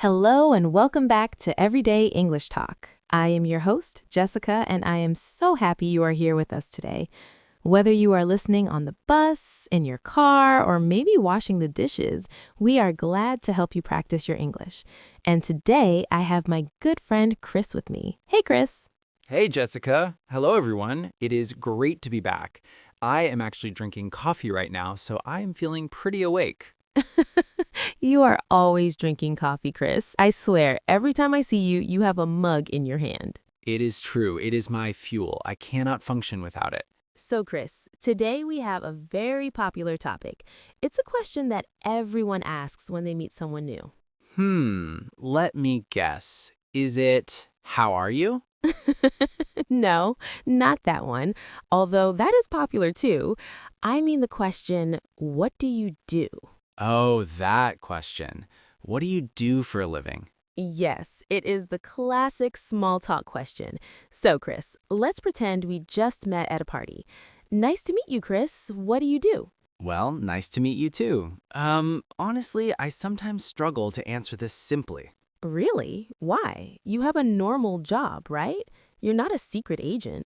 Hello and welcome back to Everyday English Talk. I am your host, Jessica, and I am so happy you are here with us today. Whether you are listening on the bus, in your car, or maybe washing the dishes, we are glad to help you practice your English. And today I have my good friend Chris with me. Hey, Chris. Hey, Jessica. Hello, everyone. It is great to be back. I am actually drinking coffee right now, so I am feeling pretty awake. You are always drinking coffee, Chris. I swear, every time I see you, you have a mug in your hand. It is true. It is my fuel. I cannot function without it. So, Chris, today we have a very popular topic. It's a question that everyone asks when they meet someone new. Let me guess. Is it, how are you? No, not that one, although that is popular too. I mean the question, what do you do? Oh, that question. What do you do for a living? Yes, it is the classic small talk question. So, Chris, let's pretend we just met at a party. Nice to meet you, Chris. What do you do? Well, nice to meet you too. Honestly, I sometimes struggle to answer this simply. Really? Why? You have a normal job, right? You're not a secret agent.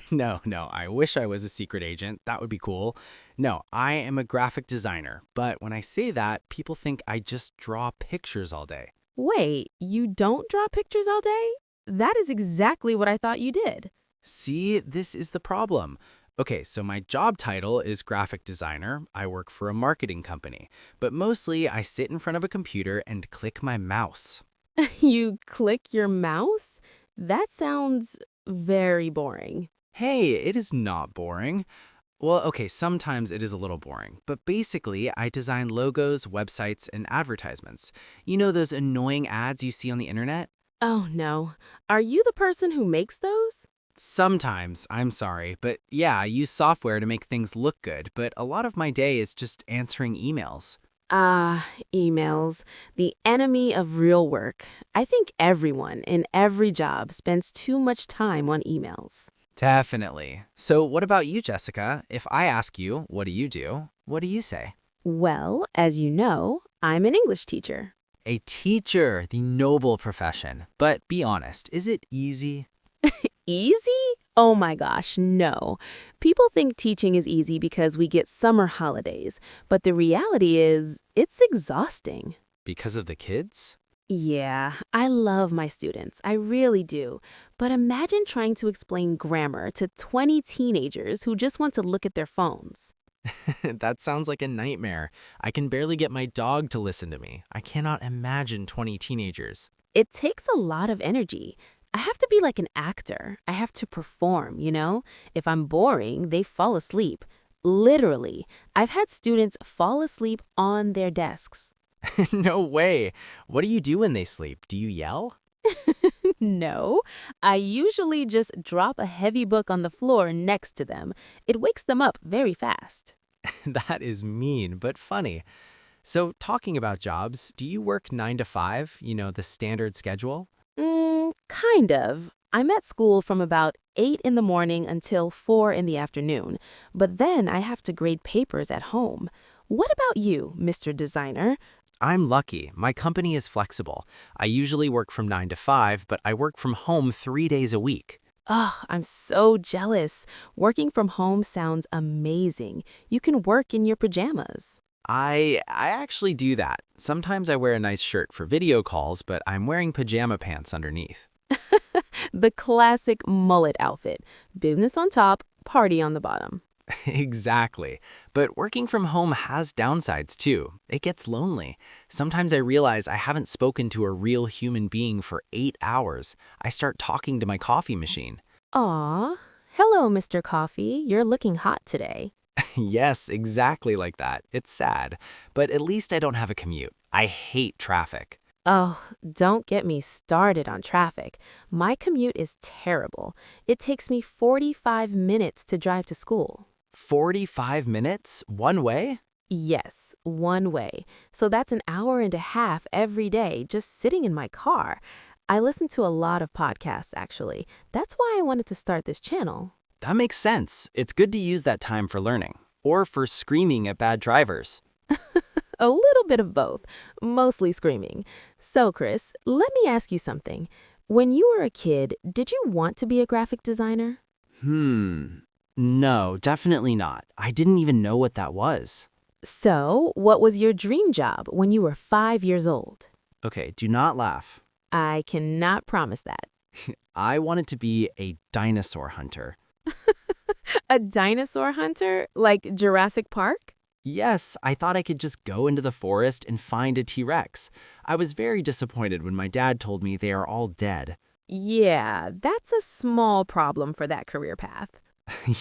No, I wish I was a secret agent. That would be cool. No, I am a graphic designer, but when I say that, people think I just draw pictures all day. Wait, you don't draw pictures all day? That is exactly what I thought you did. See, this is the problem. Okay, so my job title is graphic designer. I work for a marketing company, but mostly I sit in front of a computer and click my mouse. You click your mouse? That sounds very boring. Hey, it is not boring. Well, okay, sometimes it is a little boring, but basically, I design logos, websites, and advertisements. You know those annoying ads you see on the internet? Oh no. Are you the person who makes those? Sometimes, I'm sorry, but yeah, I use software to make things look good, but a lot of my day is just answering emails. Ah, emails, the enemy of real work. I think everyone in every job spends too much time on emails. Definitely. So, what about you, Jessica? If I ask you, what do? What do you say? Well, as you know, I'm an English teacher. A teacher, the noble profession. But be honest, is it easy? Easy? Oh my gosh, no. People think teaching is easy because we get summer holidays, but the reality is, it's exhausting. Because of the kids? Yeah, I love my students, I really do. But imagine trying to explain grammar to 20 teenagers who just want to look at their phones. That sounds like a nightmare. I can barely get my dog to listen to me. I cannot imagine 20 teenagers. It takes a lot of energy. I have to be like an actor. I have to perform, you know? If I'm boring, they fall asleep. Literally, I've had students fall asleep on their desks. No way. What do you do when they sleep? Do you yell? No, I usually just drop a heavy book on the floor next to them. It wakes them up very fast. That is mean, but funny. So, talking about jobs, do you work 9 to 5, the standard schedule? Kind of. I'm at school from about 8 in the morning until 4 in the afternoon, but then I have to grade papers at home. What about you, Mr. Designer? I'm lucky. My company is flexible. I usually work from 9 to 5, but I work from home 3 days a week. Oh, I'm so jealous. Working from home sounds amazing. You can work in your pajamas. I actually do that. Sometimes I wear a nice shirt for video calls, but I'm wearing pajama pants underneath. The classic mullet outfit. Business on top, party on the bottom. Exactly. But working from home has downsides too. It gets lonely. Sometimes I realize I haven't spoken to a real human being for 8 hours. I start talking to my coffee machine. Aw. Hello, Mr. Coffee. You're looking hot today. Yes, exactly like that. It's sad. But at least I don't have a commute. I hate traffic. Oh, don't get me started on traffic. My commute is terrible. It takes me 45 minutes to drive to school. 45 minutes? One way? Yes, one way. So that's an hour and a half every day just sitting in my car. I listen to a lot of podcasts, actually. That's why I wanted to start this channel. That makes sense. It's good to use that time for learning or for screaming at bad drivers. A little bit of both, mostly screaming. So, Chris, let me ask you something. When you were a kid, did you want to be a graphic designer? No, definitely not. I didn't even know what that was. So, what was your dream job when you were 5 years old? Okay, do not laugh. I cannot promise that. I wanted to be a dinosaur hunter. A dinosaur hunter? Like Jurassic Park? Yes, I thought I could just go into the forest and find a T-Rex. I was very disappointed when my dad told me they are all dead. Yeah, that's a small problem for that career path.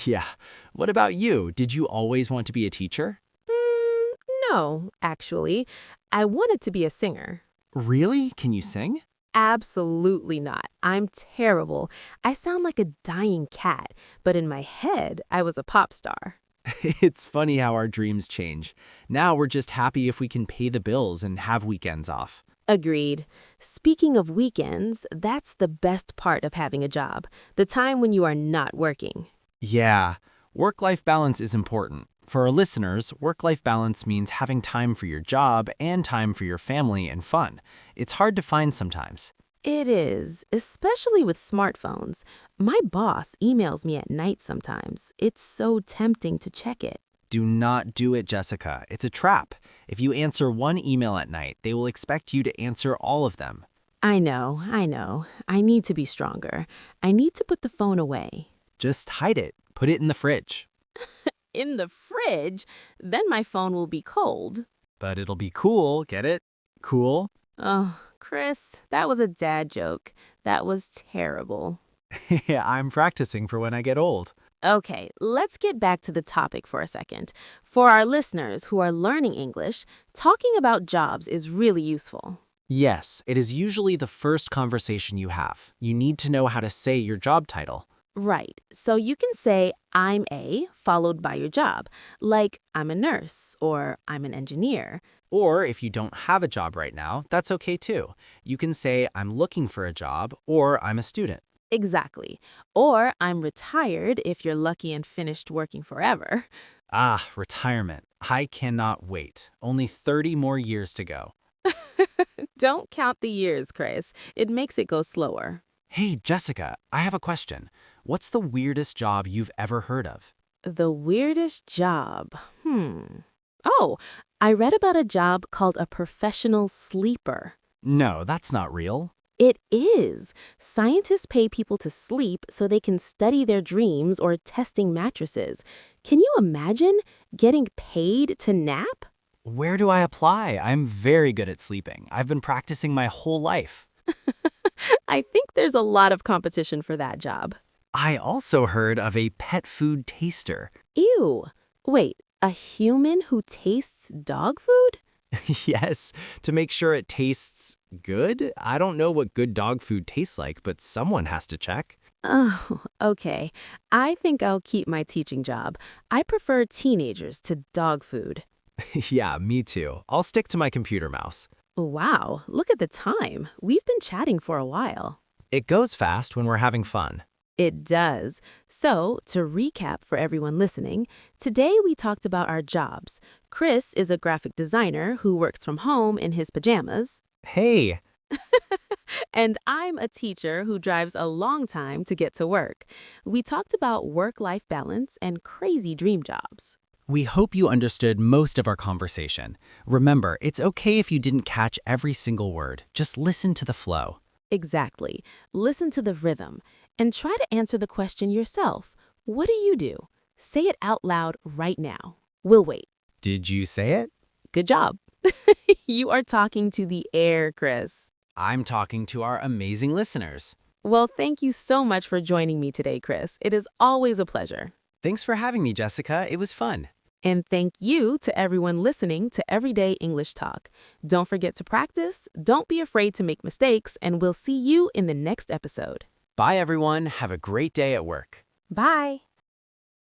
Yeah. What about you? Did you always want to be a teacher? Mm, no, actually. I wanted to be a singer. Really? Can you sing? Absolutely not. I'm terrible. I sound like a dying cat, but in my head, I was a pop star. It's funny how our dreams change. Now we're just happy if we can pay the bills and have weekends off. Agreed. Speaking of weekends, that's the best part of having a job, the time when you are not working. Yeah, work-life balance is important. For our listeners, work-life balance means having time for your job and time for your family and fun. It's hard to find sometimes. It is, especially with smartphones. My boss emails me at night sometimes. It's so tempting to check it. Do not do it, Jessica. It's a trap. If you answer one email at night, they will expect you to answer all of them. I know. I need to be stronger. I need to put the phone away. Just hide it. Put it in the fridge. In the fridge? Then my phone will be cold. But it'll be cool, get it? Cool? Oh, Chris, that was a dad joke. That was terrible. Yeah, I'm practicing for when I get old. Okay, let's get back to the topic for a second. For our listeners who are learning English, talking about jobs is really useful. Yes, it is usually the first conversation you have. You need to know how to say your job title. Right, so you can say, I'm a, followed by your job, like I'm a nurse or I'm an engineer. Or if you don't have a job right now, that's okay too. You can say, I'm looking for a job, or I'm a student. Exactly. Or I'm retired if you're lucky and finished working forever. Ah, retirement. I cannot wait. Only 30 more years to go. Don't count the years, Chris. It makes it go slower. Hey, Jessica, I have a question. What's the weirdest job you've ever heard of? The weirdest job. Oh, I read about a job called a professional sleeper. No, that's not real. It is. Scientists pay people to sleep so they can study their dreams or testing mattresses. Can you imagine getting paid to nap? Where do I apply? I'm very good at sleeping. I've been practicing my whole life. I think there's a lot of competition for that job. I also heard of a pet food taster. Ew. Wait, a human who tastes dog food? Yes, to make sure it tastes good. I don't know what good dog food tastes like, but someone has to check. Oh, okay. I think I'll keep my teaching job. I prefer teenagers to dog food. Yeah, me too. I'll stick to my computer mouse. Wow, look at the time. We've been chatting for a while. It goes fast when we're having fun. It does. So, to recap for everyone listening, today we talked about our jobs. Chris is a graphic designer who works from home in his pajamas. Hey, And I'm a teacher who drives a long time to get to work. We talked about work-life balance and crazy dream jobs. we hope you understood most of our conversation. Remember, it's okay if you didn't catch every single word. Just listen to the flow. Exactly. Listen to the rhythm and try to answer the question yourself. What do you do? Say it out loud right now. We'll wait. Did you say it? Good job. You are talking to the air, Chris. I'm talking to our amazing listeners. Well, thank you so much for joining me today, Chris. It is always a pleasure. Thanks for having me, Jessica. It was fun. And thank you to everyone listening to Everyday English Talk. Don't forget to practice, don't be afraid to make mistakes, and we'll see you in the next episode. Bye, everyone. Have a great day at work. Bye.